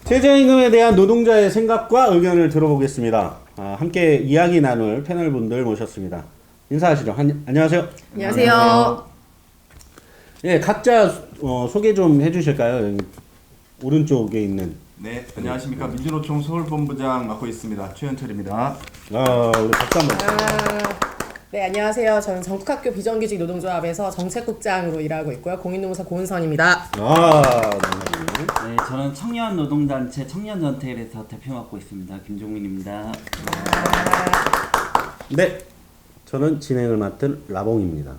최저임금에 대한 노동자의 생각과 의견을 들어보겠습니다. 함께 이야기 나눌 패널분들 모셨습니다. 인사하시죠. 안녕하세요. 안녕하세요. 네, 각자 소개 좀 해주실까요? 여기 오른쪽에 있는. 네, 안녕하십니까. 민주노총 서울본부장 맡고 있습니다. 최현철입니다. 우리 박수 한번. 네, 안녕하세요. 저는 전국학교 비정규직 노동조합에서 정책국장으로 일하고 있고요. 공인노무사 고은선입니다. 네, 저는 청년 노동단체 청년전태일에서 대표 맡고 있습니다. 김종민입니다. 네, 저는 진행을 맡은 라봉입니다.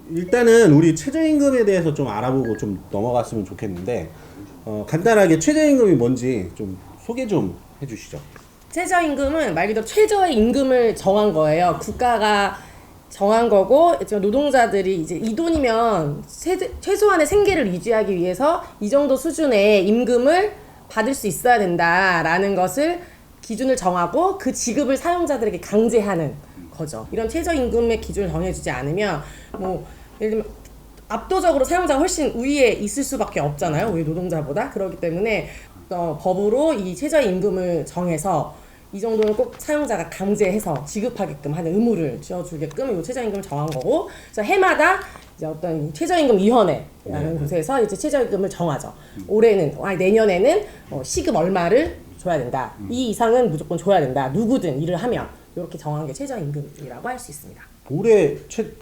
일단은 우리 최저임금에 대해서 좀 알아보고 좀 넘어갔으면 좋겠는데 간단하게 최저임금이 뭔지 좀 소개 좀 해주시죠. 최저임금은 말 그대로 최저의 임금을 정한 거예요. 국가가 정한 거고 노동자들이 이제 이 돈이면 최소한의 생계를 유지하기 위해서 이 정도 수준의 임금을 받을 수 있어야 된다라는 것을 기준을 정하고 그 지급을 사용자들에게 강제하는 거죠. 이런 최저임금의 기준을 정해주지 않으면 뭐 예를 들면 압도적으로 사용자가 훨씬 우위에 있을 수밖에 없잖아요. 우리 노동자보다. 그렇기 때문에 법으로 이 최저임금을 정해서 이 정도는 꼭 사용자가 강제해서 지급하게끔 하는 의무를 지어주게끔 이 최저임금을 정한 거고, 그래서 해마다 이제 어떤 최저임금위원회라는 곳에서 이제 최저임금을 정하죠. 올해는 내년에는 시급 얼마를 줘야 된다. 이 이상은 무조건 줘야 된다. 누구든 일을 하면 이렇게 정한 게 최저임금이라고 할 수 있습니다. 올해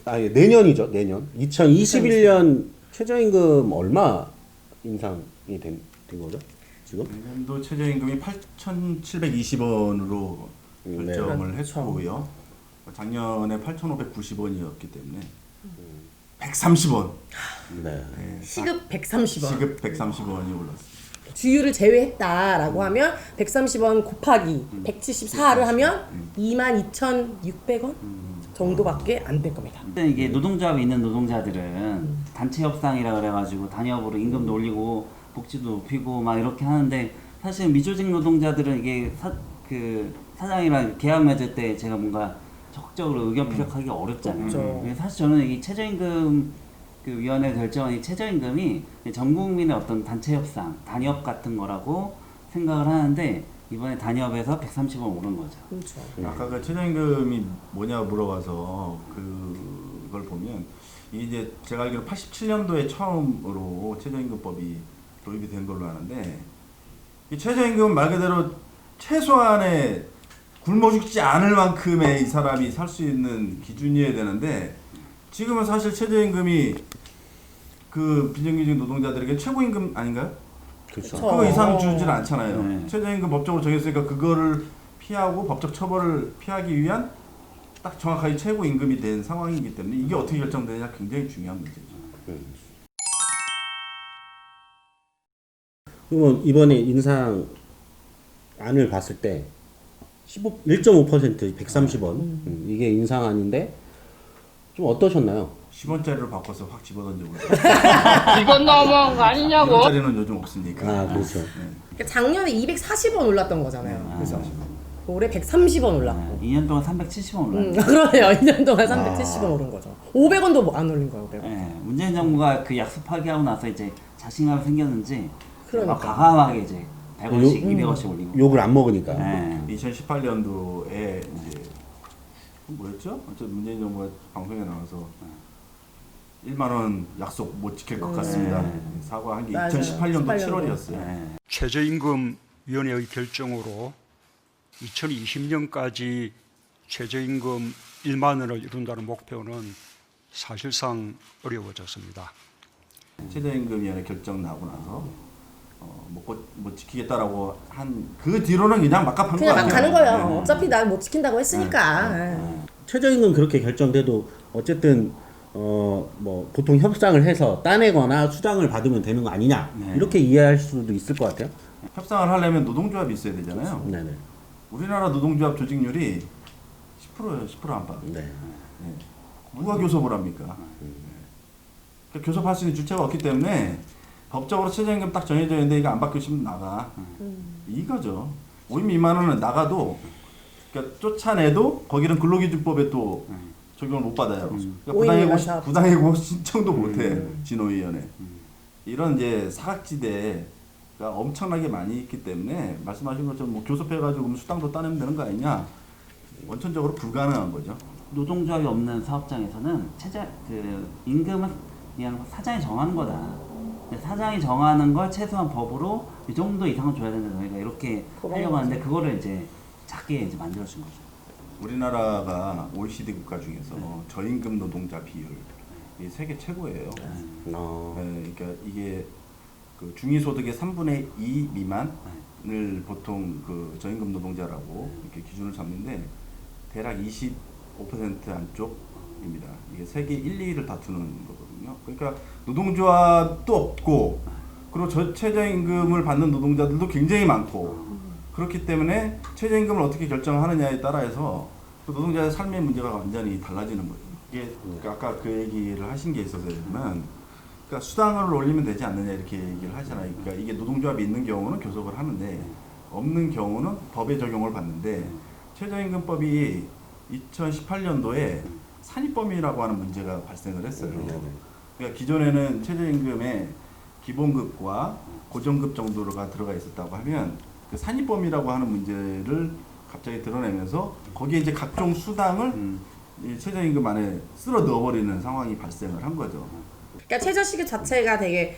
내년이죠. 내년 2021년 최저임금 얼마 인상이 된 거죠? 지금? 내년도 최저임금이 8,720원으로 결정을 네. 했고요. 작년에 8,590원이었기 때문에 130원. 네. 시급 130원. 시급 130원이 올랐습니다. 주유를 제외했다라고 하면 130원 곱하기 174를 하면 22,600원 정도밖에 안 될 겁니다. 근데 이게 노동조합에 있는 노동자들은 단체 협상이라 그래가지고 단협으로 임금도 올리고 복지도 높이고 막 이렇게 하는데, 사실 미조직 노동자들은 이게 사장이랑 계약 맺을 때 제가 뭔가 적극적으로 의견 피력하기 어렵잖아요. 그래서 사실 저는 이 최저임금 위원회 결정한 이 최저임금이 전 국민의 어떤 단체 협상, 단협 같은 거라고 생각을 하는데, 이번에 단협에서 130원 오른 거죠. 그렇죠. 아까 그 최저임금이 뭐냐 물어봐서 그걸 보면 이제 제가 알기로 87년도에 처음으로 최저임금법이 도입이 된 걸로 아는데, 이 최저임금은 말 그대로 최소한의 굶어 죽지 않을 만큼의 이 사람이 살 수 있는 기준이어야 되는데, 지금은 사실 최저임금이 그 비정규직 노동자들에게 최고임금 아닌가요? 그렇죠. 그거 이상 주질 않잖아요. 네. 최저임금 법적으로 정했으니까 그거를 피하고 법적 처벌을 피하기 위한 딱 정확하게 최고임금이 된 상황이기 때문에 이게 어떻게 결정되느냐 굉장히 중요한 문제죠. 그러면 이번에 인상안을 봤을 때 1.5% 130원 이게 인상안인데 좀 어떠셨나요? 10원짜리로 바꿔서 확 집어던져버려요. 이건 너무한 거 아니냐고. 10원짜리는 요즘 없으니까. 그렇죠. 그러니까 작년에 240원 올랐던 거잖아요. 그래서 올해 130원 올랐고. 2년 동안 370원 올랐네요. 그러네요. 2년 동안 370원 오른 거죠. 500원도 안 올린 거예요. 500원. 네, 문재인 정부가 그 약속 파기하고 나서 이제 자신감이 생겼는지 그러니까. 막 과감하게 이제 100원씩, 200원씩 올린 거. 욕을 안 먹으니까. 네. 2018년도에 이제 뭐였죠? 어쨌든 문재인 정부가 방송에 나와서 1만 원 약속 못 지킬 것 같습니다. 사과한 게 맞아요. 2018년도 18년도. 7월이었어요. 네. 최저임금위원회의 결정으로 2020년까지 최저임금 1만 원을 이룬다는 목표는 사실상 어려워졌습니다. 최저임금위원회 결정 나고 나서 못 지키겠다라고 한 그 뒤로는 그냥 막 가는 그냥 막 가는 거예요. 네. 어차피 난 못 지킨다고 했으니까. 최저임금 그렇게 결정돼도 어쨌든 뭐 보통 협상을 해서 따내거나 수당을 받으면 되는 거 아니냐 이렇게 이해할 수도 있을 것 같아요. 협상을 하려면 노동조합이 있어야 되잖아요. 네네. 우리나라 노동조합 조직률이 10%예요. 10% 안팎. 네. 누가 교섭을 합니까? 그러니까 교섭할 수 있는 주체가 없기 때문에 법적으로 최저임금 딱 정해져 있는데 이거 안 바뀌시면 나가. 이거죠. 5인 미만은 나가도 그러니까 쫓아내도 거기는 근로기준법에 또 적용을 못 받아요. 그러니까 부당해고 신청도 못해 진호위원회. 이런 이제 사각지대가 엄청나게 많이 있기 때문에 말씀하신 것처럼 뭐 교섭해가지고 수당도 따내면 되는 거 아니냐? 원천적으로 불가능한 거죠. 노동조합이 없는 사업장에서는 임금은 그냥 사장이 정하는 거다. 근데 사장이 정하는 걸 최소한 법으로 이 정도 이상은 줘야 된다. 저희가 이렇게 하려고 하는데 그거를 이제 작게 이제 만들어준 거죠. 우리나라가 OECD 국가 중에서 저임금 노동자 비율 이 세계 최고예요. 네, 그러니까 이게 그 중위소득의 3분의 2 미만을 보통 그 저임금 노동자라고 이렇게 기준을 잡는데 대략 25% 안쪽입니다. 이게 세계 1, 2위를 다투는 거거든요. 그러니까 노동조합도 없고 그리고 최저임금을 받는 노동자들도 굉장히 많고 그렇기 때문에 최저임금을 어떻게 결정하느냐에 따라서 그 노동자의 삶의 문제가 완전히 달라지는 거죠. 이게 그러니까 아까 그 얘기를 하신 게 있어서 그러면 그러니까 수당을 올리면 되지 않느냐 이렇게 얘기를 하잖아요. 그러니까 이게 노동조합이 있는 경우는 교섭을 하는데 없는 경우는 법의 적용을 받는데 최저임금법이 2018년도에 산입범위라고 하는 문제가 발생을 했어요. 그러니까 기존에는 최저임금에 기본급과 고정급 정도가 들어가 있었다고 하면 그 산입범위라고 하는 문제를 갑자기 드러내면서 거기에 이제 각종 수당을 이 최저임금 안에 쓸어 넣어버리는 상황이 발생을 한 거죠. 그러니까 최저시급 자체가 되게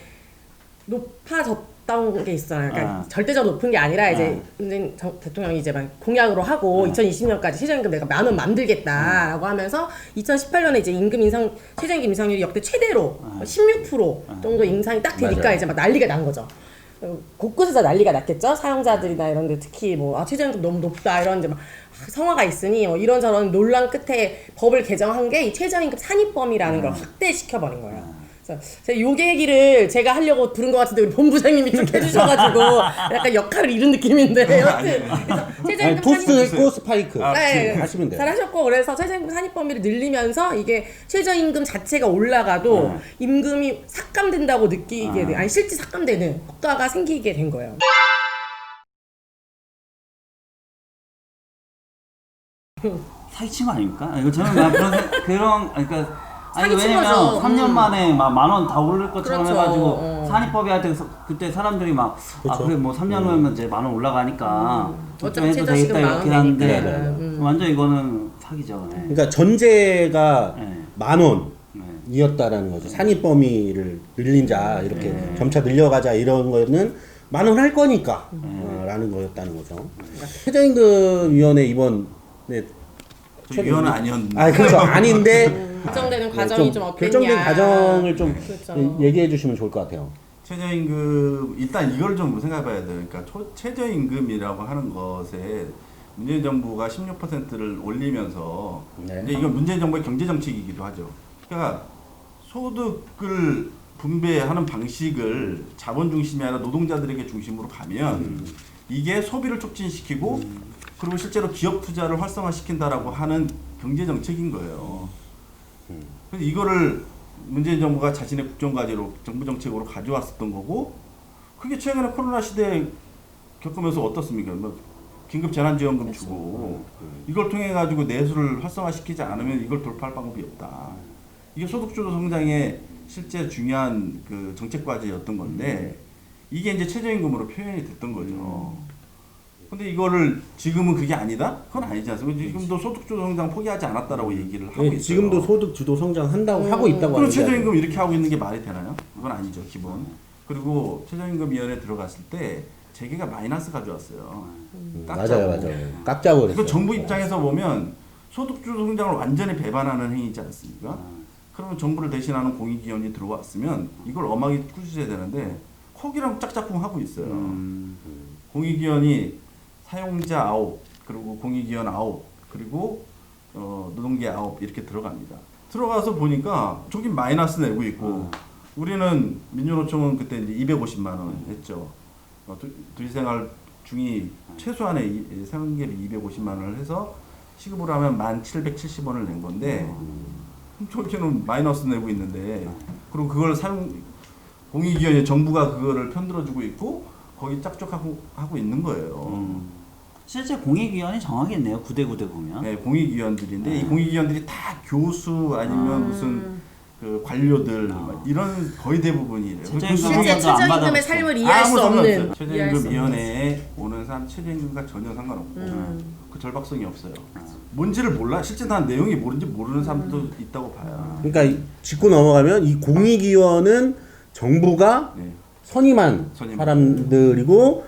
높아졌던 게 있어요. 그러니까 절대적으로 높은 게 아니라 이제 문재인 대통령이 이제 막 공약으로 하고 2020년까지 최저임금 내가 10,000원 만들겠다라고 하면서 2018년에 이제 최저임금 인상률이 역대 최대로 16% 정도 인상이 딱 되니까 맞아요. 이제 막 난리가 난 거죠. 곳곳에서 난리가 났겠죠. 사용자들이나 이런데 특히 뭐 최저임금 너무 높다 이런 이제 막 성화가 있으니 뭐 이런저런 논란 끝에 법을 개정한 게 이 최저임금 산입범위라는 걸 확대시켜버린 거예요. 그래서 제가 요 얘기를 제가 하려고 부른 것 같은데 우리 본부장님이 쭉 해주셔가지고 약간 역할을 잃은 느낌인데 여튼 그래서 최저임금 토스트 산입- 했고 스파이크 네, 하시면 돼요. 잘하셨고 그래서 최저임금 산입범위를 늘리면서 이게 최저임금 자체가 올라가도 임금이 삭감된다고 느끼게 돼, 아니 실제 삭감되는 효과가 생기게 된 거예요. 사기친 거 아닙니까? 이거 저는 막 그런 그러니까 아니 사기친 왜냐면 거죠. 3년 만에 막 10,000원 다 오를 것처럼 그렇죠. 해가지고 산입법이 할 때 그때 사람들이 막 그렇죠. 그래 뭐 3년 후면 이제 10,000원 올라가니까 좀 어차피 해도 최저시급 되겠다 이렇게 하는데 되니까. 완전 이거는 사기죠. 네. 그러니까 전제가 네. 10,000원이었다라는 거죠. 산입 범위를 늘린자 이렇게 점차 늘려가자 이런 거는 10,000원 할 거니까 라는 거였다는 거죠. 최저임금위원회 이번에 저 위원은 아니었는데. 아 그렇죠 아닌데 결정되는 과정이 좀 어땠냐. 결정된 과정을 좀 그렇죠. 얘기해 주시면 좋을 것 같아요. 최저임금 일단 이걸 좀 생각해봐야 돼요. 그러니까 최저임금이라고 하는 것에 문재인 정부가 16%를 올리면서 네. 이제 이건 문재인 정부의 경제 정책이기도 하죠. 그러니까 소득을 분배하는 방식을 자본 중심이 아니라 노동자들에게 중심으로 가면 이게 소비를 촉진시키고 그리고 실제로 기업 투자를 활성화시킨다라고 하는 경제 정책인 거예요. 그래서 이거를 문재인 정부가 자신의 국정과제로 정부 정책으로 가져왔었던 거고 그게 최근에 코로나 시대에 겪으면서 어떻습니까? 뭐 긴급 재난지원금 주고 이걸 통해 가지고 내수를 활성화시키지 않으면 이걸 돌파할 방법이 없다. 이게 소득주도 성장의 실제 중요한 그 정책 과제였던 건데 이게 이제 최저임금으로 표현이 됐던 거죠. 근데 이거를 지금은 그게 아니다? 그건 아니지 않습니까? 지금도 소득주도 성장 포기하지 않았다라고 얘기를 하고 있어요. 지금도 소득 주도 성장한다고 하고 있다고 그럼 하는데 최저임금 이렇게 하고 있는 게 말이 되나요? 그건 아니죠, 기본. 그리고 최저임금위원회 들어갔을 때 재계가 마이너스 가져왔어요. 맞아요. 깎자고 그 그랬어요. 정부 입장에서 보면 소득주도 성장을 완전히 배반하는 행위지 않습니까? 그러면 정부를 대신하는 공익위원이 들어왔으면 이걸 엄하게 꾸짖어야 되는데 코기랑 짝짝꿍 하고 있어요. 공익위원이 사용자 9, 그리고 공익위원 9, 그리고 노동계 9 이렇게 들어갑니다. 들어가서 보니까 저기 마이너스 내고 있고 우리는 민주노총은 그때 이제 250만 원 했죠. 둘생활 중이 최소한의 생계비 250만 원을 해서 시급으로 하면 1,770원을 낸 건데 저기는 마이너스 내고 있는데 그리고 그걸 공익위원회 정부가 그거를 편들어주고 있고 거기 짝짝하고 있는 거예요. 실제 공익위원이 정하겠네요. 9대 9대 보면. 네, 공익위원들인데 이 공익위원들이 다 교수 아니면 무슨 그 관료들 막 이런 거의 대부분이래요. 최저임금 실제 안 최저임금의 받아봤어. 삶을 이해할 수 없는 이해할 수 최저임금 없는. 위원회에 오는 사람 최저임금과 전혀 상관없고 그 절박성이 없어요. 뭔지를 몰라. 실제 난 내용이 뭔지 모르는 사람도 있다고 봐요. 그러니까 짚고 넘어가면 이 공익위원은 정부가 네. 선임한 사람들이고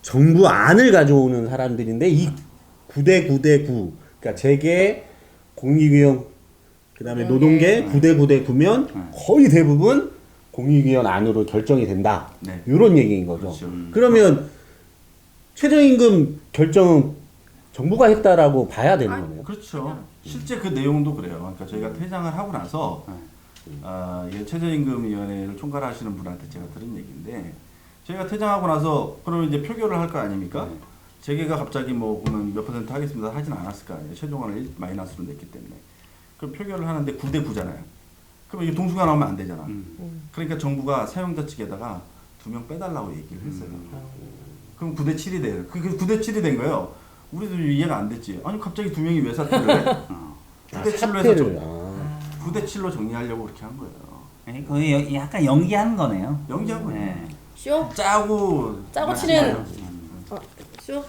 정부 안을 가져오는 사람들인데 이 9대 9대 9 그러니까 재계 공익위원 그다음에 노동계 9대 9대 9면 거의 대부분 공익위원 안으로 결정이 된다. 네. 이런 얘기인 거죠. 그렇죠. 그러면 최저임금 결정은 정부가 했다라고 봐야 되는 거네요. 그렇죠. 실제 그 내용도 그래요. 그러니까 저희가 퇴장을 하고 나서 이 최저임금위원회를 총괄하시는 분한테 제가 들은 얘기인데 저희가 퇴장하고 나서 그러면 이제 표결을 할 거 아닙니까? 재계가 갑자기 뭐 그러면 몇 % 하겠습니다 하진 않았을 거 아니에요. 최종안을 마이너스로 냈기 때문에. 그럼 표결을 하는데 9대 9잖아요. 그럼 이게 동수가 나오면 안 되잖아. 그러니까 정부가 사용자 측에다가 2명 빼달라고 얘기를 했어요. 그럼 9대 7이 돼요. 그게 9대 7이 된 거예요. 우리도 이해가 안 됐지. 아니 갑자기 2명이 왜 사퇴를 해? 9대 7로 해서 사퇴를, 9대 7로 정리하려고 그렇게 한 거예요. 네, 거의 약간 연기한 거네요. 연기한 거예요. 네. 쇼? 짜고 치는 쇼?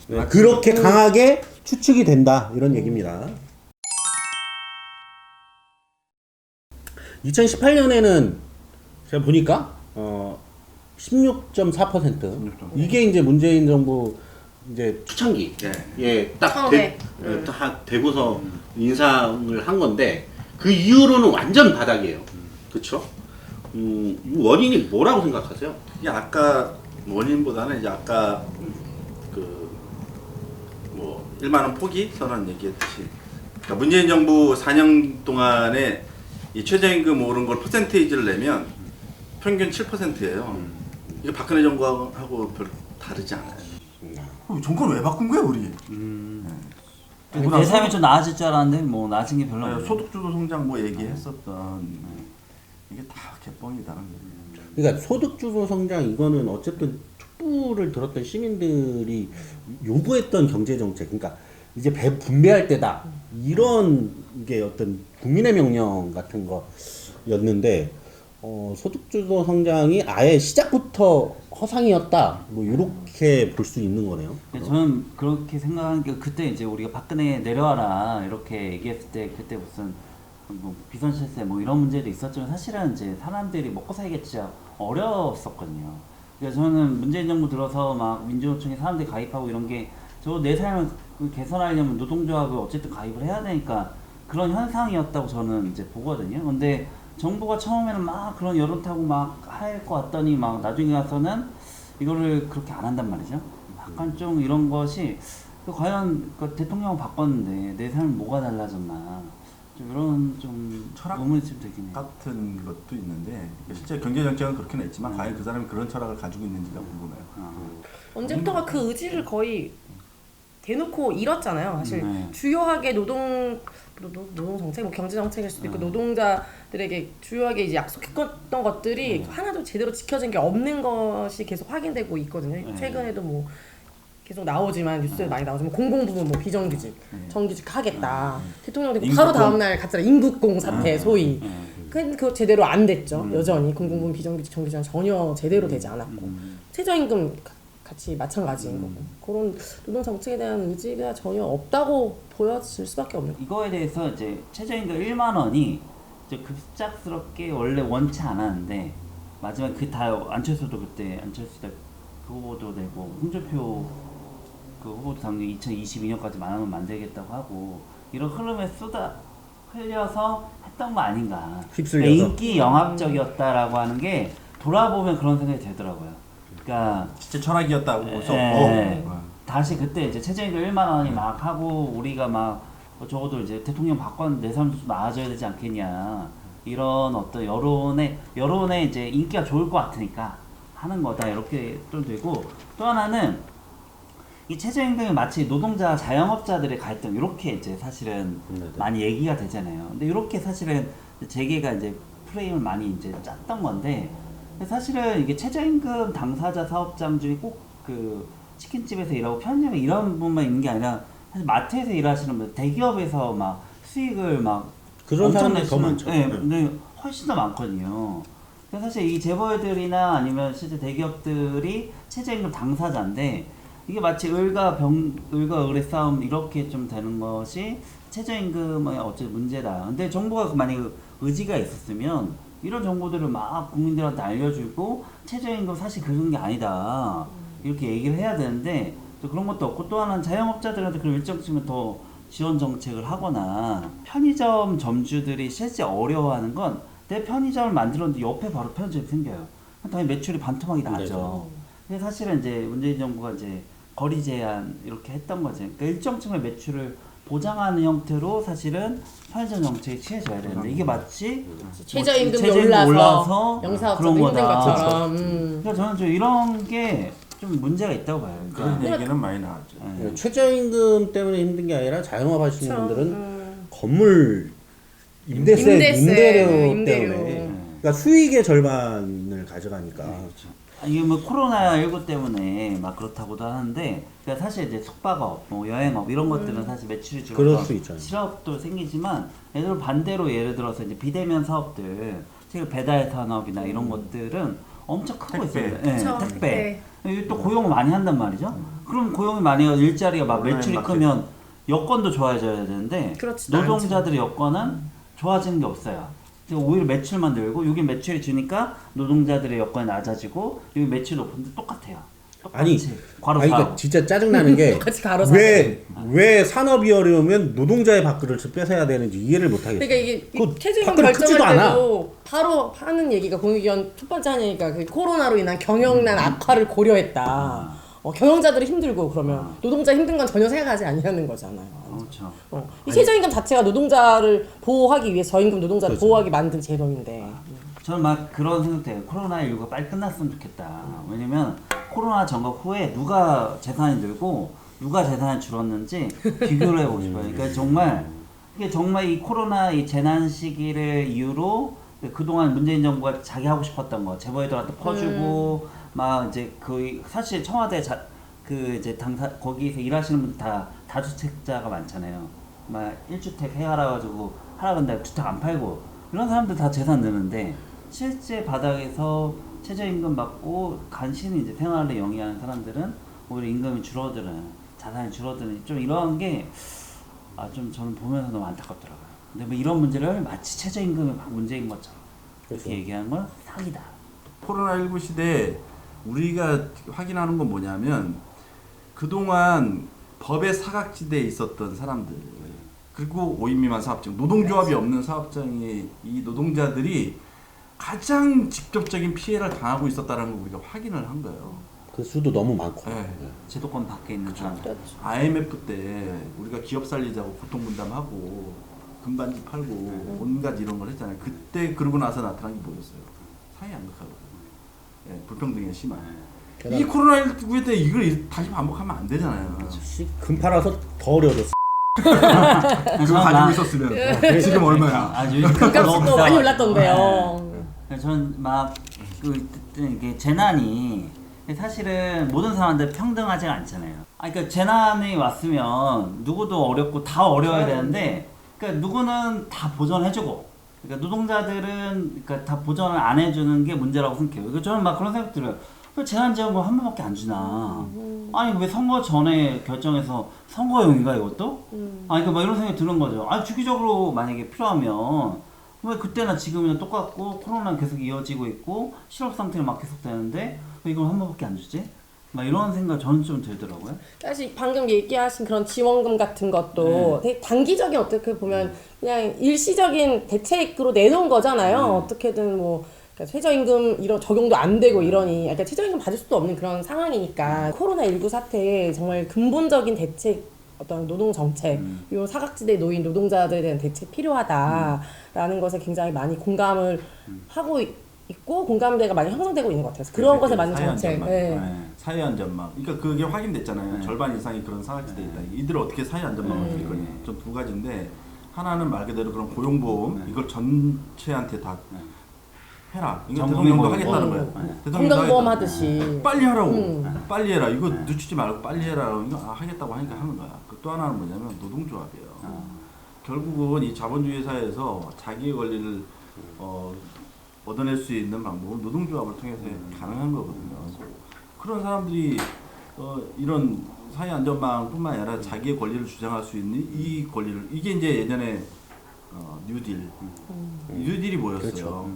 네, 그렇게 강하게 추측이 된다 이런 얘기입니다. 2018년에는 제가 보니까 16.4% 이게 이제 문재인 정부 이제 초창기 딱 처음에. 되고서 인상을 한 건데 그 이후로는 완전 바닥이에요. 그렇죠? 이 원인이 뭐라고 생각하세요? 이게 아까 원인보다는 이제 아까 그 뭐 1만 원 포기 선언 얘기했듯이 그러니까 문재인 정부 4년 동안에 이 최저임금 오른 걸 퍼센테이지를 내면 평균 7%예요. 이게 박근혜 정부하고 별 다르지 않아요. 정권 왜 바꾼 거야 우리? 내 삶이 좀 나아질 줄 알았는데 뭐 나아진 게 별로 없네요. 소득주도 성장 뭐 얘기했었던 이게 다 개뻥이다는 거예요. 그러니까 소득주도 성장 이거는 어쨌든 촛불을 들었던 시민들이 요구했던 경제 정책, 그러니까 이제 분배할 때다 이런 게 어떤 국민의 명령 같은 거였는데 소득주도 성장이 아예 시작부터 허상이었다 뭐 이렇게 볼 수 있는 거네요. 저는 그렇게 생각한 게 그때 이제 우리가 박근혜 내려와라 이렇게 얘기했을 때 그때 무슨 뭐 비선실세 뭐 이런 문제도 있었지만 사실은 이제 사람들이 먹고 살기가 진짜 어려웠었거든요. 그래서 저는 문재인 정부 들어서 막 민주노총에 사람들이 가입하고 이런 게 저 내 삶을 개선하려면 노동조합을 어쨌든 가입을 해야 되니까 그런 현상이었다고 저는 이제 보거든요. 근데 정부가 처음에는 막 그런 여론 타고 막 할 것 같더니 막 나중에 가서는 이거를 그렇게 안 한단 말이죠. 약간 좀 이런 것이 과연 그 대통령 바꿨는데 내 삶이 뭐가 달라졌나 좀 이런 좀 철학 의문이 좀 되긴 해요. 같은 것도 있는데 실제 경제 정책은 그렇게는 했지만 과연 그 사람이 그런 철학을 가지고 있는지가 궁금해요. 언제부턴가 그 의지를 거의 대놓고 잃었잖아요. 사실 주요하게 노동 정책, 뭐 경제 정책일 수도 있고 노동자들에게 주요하게 이제 약속했던 것들이 하나도 제대로 지켜진 게 없는 것이 계속 확인되고 있거든요. 최근에도 뭐 계속 나오지만 뉴스에 많이 나오지만 공공부문 뭐 비정규직, 정규직 하겠다. 대통령 되고 바로 다음 날 갔잖아. 임국공 사태 소위. 그거 제대로 안 됐죠. 여전히 공공부문 비정규직, 정규직은 전혀 제대로 되지 않았고 최저임금 같이 마찬가지인 거고 그런 노동 정책에 대한 의지가 전혀 없다고 보여질 수밖에 없는 거예요. 이거에 대해서 이제 최저임금 1만 원이 이제 급작스럽게 원래 원치 않았는데 마지막 그 다 안철수도 그때 안철수 때 그 후보도 내고 홍준표 그 후보도 당연히 2022년까지 만 원을 만들겠다고 하고 이런 흐름에 흘려서 했던 거 아닌가. 휩쓸려서. 그러니까 인기 영합적이었다라고 하는 게 돌아보면 그런 생각이 들더라고요. 그러니까 진짜 철학이었다고 볼 수 네. 없고 다시 그때 이제 최저임금 1만 원이 막 하고 우리가 막 적어도 이제 대통령 바꿨는데 내 삶도 좀 나아져야 되지 않겠냐 이런 어떤 여론의 이제 인기가 좋을 것 같으니까 하는 거다 이렇게 또 되고 또 하나는 이 최저임금이 마치 노동자 자영업자들의 갈등 이렇게 이제 사실은 많이 얘기가 되잖아요. 근데 이렇게 사실은 재계가 이제 프레임을 많이 이제 짰던 건데 사실은 이게 최저임금 당사자 사업장 중에 꼭 그 치킨집에서 일하고 편의점에 이런 분만 있는 게 아니라 사실 마트에서 일하시는 분, 대기업에서 막 수익을 막 그런 엄청 사람들이 더 내시는- 많죠. 네, 네. 근데 훨씬 더 많거든요. 그래서 사실 이 재벌들이나 아니면 실제 대기업들이 최저임금 당사자인데 이게 마치 을과 을의 싸움 이렇게 좀 되는 것이 최저임금의 어째 문제다. 근데 정부가 만약에 의지가 있었으면 이런 정보들을 막 국민들한테 알려주고 최저임금 사실 그런 게 아니다 이렇게 얘기를 해야 되는데 또 그런 것도 없고 또 하나는 자영업자들한테 그런 일정쯤은 더 지원 정책을 하거나 편의점 점주들이 실제 어려워하는 건 내 편의점을 만들었는데 옆에 바로 편의점이 생겨요. 당연히 매출이 반토막이 나죠. 근데 사실은 이제 문재인 정부가 이제 거리 제한 이렇게 했던 거죠. 그러니까 일정쯤의 매출을 보장하는 형태로 사실은 편의점 정책이 취해져야 되는데 이게 마치 최저임금이 최저임금이 올라서 영사업자도 그런 힘든 거다. 것처럼. 그래서 저는 좀 이런 게 좀 문제가 있다고 봐요. 그런 그러니까 얘기는 많이 나왔죠. 네. 최저임금 때문에 힘든 게 아니라 자영업 하시는 그쵸. 분들은 건물 임대료 임대료. 때문에 그러니까 수익의 절반을 가져가니까 이게 뭐 코로나19 때문에 막 그렇다고도 하는데 그러니까 사실 이제 숙박업, 뭐 여행업 이런 것들은 사실 매출이 그럴 줄어서 수 있잖아요. 실업도 생기지만 예를 반대로 예를 들어서 이제 비대면 사업들, 특히 배달 산업이나 이런 것들은 엄청 크고 택배. 있어요. 네, 그쵸, 택배. 이게 또 고용을 많이 한단 말이죠. 그럼 고용이 많이 해서 일자리가 막 매출이 마케팅. 크면 여건도 좋아져야 되는데 그렇지도 노동자들의 여건은 좋아지는 게 없어요. 그래서 오히려 매출만 늘고 여기 매출이 주니까 노동자들의 여건이 낮아지고 여기 매출이 높은데 똑같아요. 아니, 과로 아니 사. 그러니까 진짜 짜증나는 게 똑같이 가로 왜 산업이 어려우면 노동자의 밥그릇을 뺏어야 되는지 이해를 못 하겠어요. 그러니까 이게 그거 최저임금 밥그릇 크지도 결정할 않아. 때도 바로 하는 얘기가 공익위원 첫 번째 하는 얘기가 그 코로나로 인한 경영난 악화를 고려했다. 경영자들이 힘들고 그러면 노동자 힘든 건 전혀 생각하지 아니하는 거잖아요. 그렇죠. 이 최저임금 자체가 노동자를 보호하기 위해 저임금 노동자를 그렇죠. 보호하기 만든 제도인데. 저는 막 그런 생각돼요. 코로나19가 빨리 끝났으면 좋겠다. 왜냐면 코로나 전과 후에 누가 재산이 늘고 누가 재산이 줄었는지 비교를 해보고 싶어요. 그러니까 정말 이게 정말 이 코로나 이 재난 시기를 이유로 그동안 문재인 정부가 자기 하고 싶었던 거 재벌들한테 퍼주고 막 이제 그 사실 청와대 그 이제 당사 거기서 일하시는 분들 다 다주택자가 많잖아요. 막 1주택 해가라 가지고 하라 근데 주택 안 팔고 이런 사람들 다 재산 느는데 실제 바닥에서 최저임금 받고 간신히 이제 생활에 영위하는 사람들은 오히려 임금이 줄어드는 자산이 줄어드는 좀 이런 게 좀 저는 보면서 너무 안타깝더라고요. 근데 뭐 이런 문제를 마치 최저임금이 막 문제인 것처럼 그렇게 그렇죠. 얘기하는 건 사기다. 코로나19 시대에 우리가 확인하는 건 뭐냐면 그동안 법의 사각지대에 있었던 사람들 그리고 5인 미만 사업장 노동조합이 없는 사업장의 이 노동자들이 가장 직접적인 피해를 당하고 있었다는 걸 우리가 확인을 한 거예요. 그 수도 너무 많고. 네. 제도권 밖에 있는 사람들. IMF 때 우리가 기업 살리자고 고통분담하고 금반지 팔고 온갖 이런 걸 했잖아요. 그때 그러고 나서 나타난 게 뭐였어요? 사회 양극화거든요. 예, 불평등이 심한. 이 코로나19 때 이걸 다시 반복하면 안 되잖아요. 금 팔아서 더 어려워졌어. 그거 가지고 있었으면 지금 얼마야? 아주 요즘 금값도 많이 올랐던데요. 저는 막 이게 재난이 사실은 모든 사람들 평등하지가 않잖아요. 그러니까 재난이 왔으면 누구도 어렵고 다 어려워야 되는데, 그러니까 누구는 다 보전해주고, 그러니까 노동자들은 그러니까 다 보전을 안 해주는 게 문제라고 생각해요. 그러니까 저는 막 그런 생각 들어요. 왜 재난지원금 한 번밖에 안 주나? 아니 왜 선거 전에 결정해서 선거용인가 이것도? 아니 그러니까 막 이런 생각이 드는 거죠. 아니 주기적으로 만약에 필요하면 왜 그때나 지금이나 똑같고 코로나는 계속 이어지고 있고 실업 상태는 막 계속 되는데 왜 이걸 한 번밖에 안 주지? 막 이런 생각 저는 좀 들더라고요. 사실 방금 얘기하신 그런 지원금 같은 것도 되게 단기적인 어떻게 보면 그냥 일시적인 대책으로 내놓은 거잖아요. 어떻게든 뭐 그러니까 최저임금 이런 적용도 안 되고 이러니 그러니까 최저임금 받을 수도 없는 그런 상황이니까 코로나19 사태에 정말 근본적인 대책 어떤 노동 정책, 요 사각지대에 놓인 노동자들에 대한 대책 필요하다라는 것에 굉장히 많이 공감을 하고 있고 공감대가 많이 형성되고 있는 것 같아요. 그런 것에 맞는 정책. 네. 사회 안전망. 그러니까 그게 확인됐잖아요. 절반 이상이 그런 사각지대에 있다. 이들 어떻게 사회 안전망을 드릴 거냐. 좀 두 가지인데 하나는 말 그대로 그런 고용보험 이걸 전체한테 다 해라. 이거 대통령도 하겠다는 거예요. 건강보험 하듯이. 빨리 하라고. 빨리 해라. 이거 늦추지 말고 빨리 해라. 이거 하겠다고 하니까 하는 거야. 또 하나는 뭐냐면 노동조합이에요. 결국은 이 자본주의 사회에서 자기의 권리를 얻어낼 수 있는 방법은 노동조합을 통해서 가능한 거거든요. 그런 사람들이 이런 사회 안전망뿐만 아니라 자기의 권리를 주장할 수 있는 이 권리를 이게 이제 예전에 뉴딜이 뭐였어요? 그렇죠.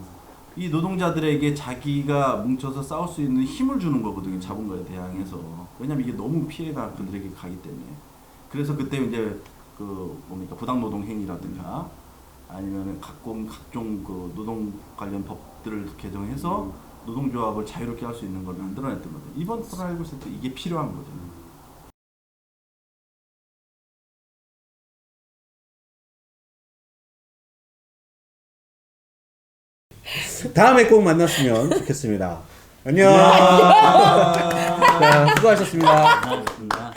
이 노동자들에게 자기가 뭉쳐서 싸울 수 있는 힘을 주는 거거든요. 자본가에 대항해서. 왜냐면 이게 너무 피해가 그들에게 가기 때문에. 그래서 그때 이제 그 뭡니까 부당노동 행위라든가 아니면 각종 그 노동 관련 법들을 개정해서 노동조합을 자유롭게 할 수 있는 걸 만들어냈던 거죠. 이번 코로나19 때 이게 필요한 거죠. 다음에 꼭 만났으면 좋겠습니다. 안녕. 자, 수고하셨습니다. 고맙습니다.